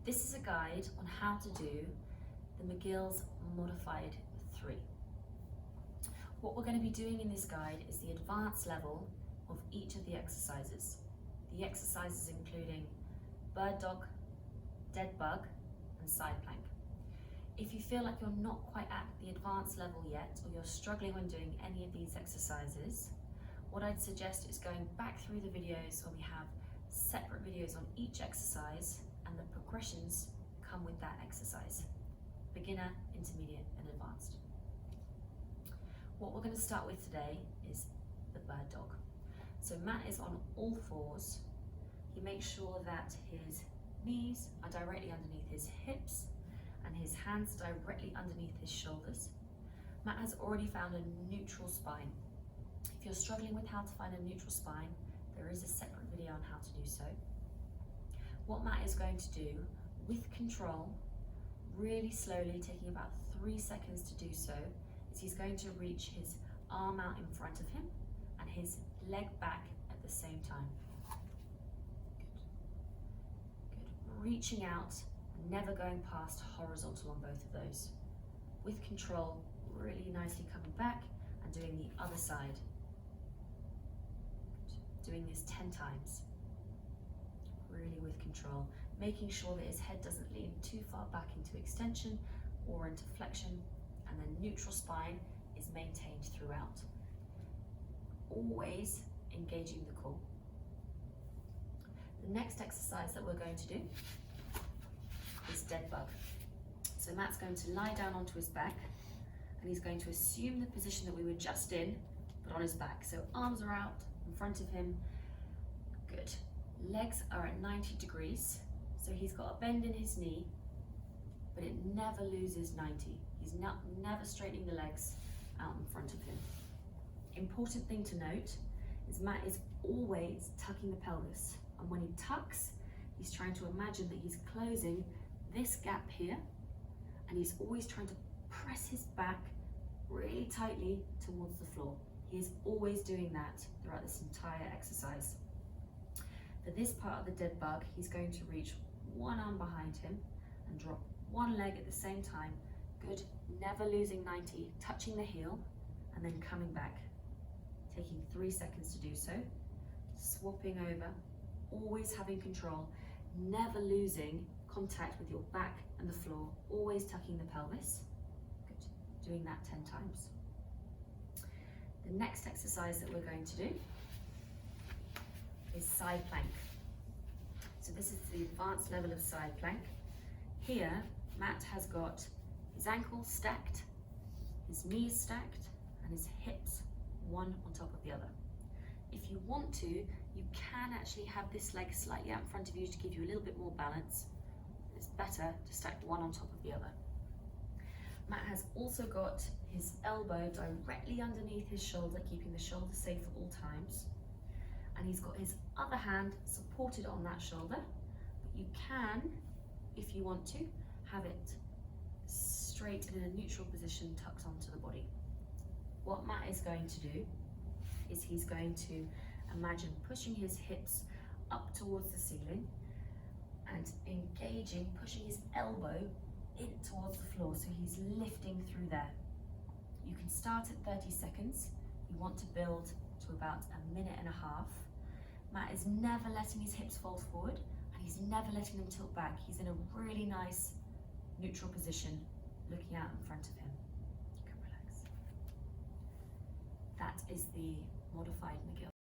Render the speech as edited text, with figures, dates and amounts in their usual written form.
This is a guide on how to do the McGills Modified 3. What we're going to be doing in this guide is the advanced level of each of the exercises. The exercises including bird dog, dead bug, and side plank. If you feel like you're not quite at the advanced level yet, or you're struggling when doing any of these exercises, what I'd suggest is going back through the videos where we have separate videos on each exercise, and the progressions come with that exercise. Beginner, intermediate, and advanced. What we're going to start with today is the bird dog. So Matt is on all fours. He makes sure that his knees are directly underneath his hips and his hands directly underneath his shoulders. Matt has already found a neutral spine. If you're struggling with how to find a neutral spine, there is a separate video on how to do so. What Matt is going to do with control, really slowly, taking about 3 seconds to do so, is he's going to reach his arm out in front of him and his leg back at the same time. Good. Reaching out, never going past horizontal on both of those. With control, really nicely coming back and doing the other side. Good. Doing this 10 times. Really with control, making sure that his head doesn't lean too far back into extension or into flexion, and the neutral spine is maintained throughout. Always engaging the core. The next exercise that we're going to do is dead bug. So Matt's going to lie down onto his back and he's going to assume the position that we were just in, but on his back. So arms are out in front of him. Good. Legs are at 90 degrees. So he's got a bend in his knee, but it never loses 90. He's never straightening the legs out in front of him. Important thing to note is Matt is always tucking the pelvis. And when he tucks, he's trying to imagine that he's closing this gap here, and he's always trying to press his back really tightly towards the floor. He is always doing that throughout this entire exercise. For this part of the dead bug, he's going to reach one arm behind him and drop one leg at the same time. Good, never losing 90, touching the heel and then coming back. Taking 3 seconds to do so. Swapping over, always having control, never losing contact with your back and the floor, always tucking the pelvis. Good, doing that 10 times. The next exercise that we're going to do is side plank. So this is the advanced level of side plank. Here, Matt has got his ankles stacked, his knees stacked, and his hips one on top of the other. If you want to, you can actually have this leg slightly out in front of you to give you a little bit more balance. It's better to stack one on top of the other. Matt has also got his elbow directly underneath his shoulder, keeping the shoulder safe at all times. And he's got his other hand supported on that shoulder, but you can, if you want to, have it straight in a neutral position tucked onto the body. What Matt is going to do is he's going to imagine pushing his hips up towards the ceiling and engaging, pushing his elbow in towards the floor, so he's lifting through there. You can start at 30 seconds. You want to build to about 1.5 minutes. Matt is never letting his hips fold forward and he's never letting them tilt back. He's in a really nice neutral position, looking out in front of him. You can relax. That is the modified McGills.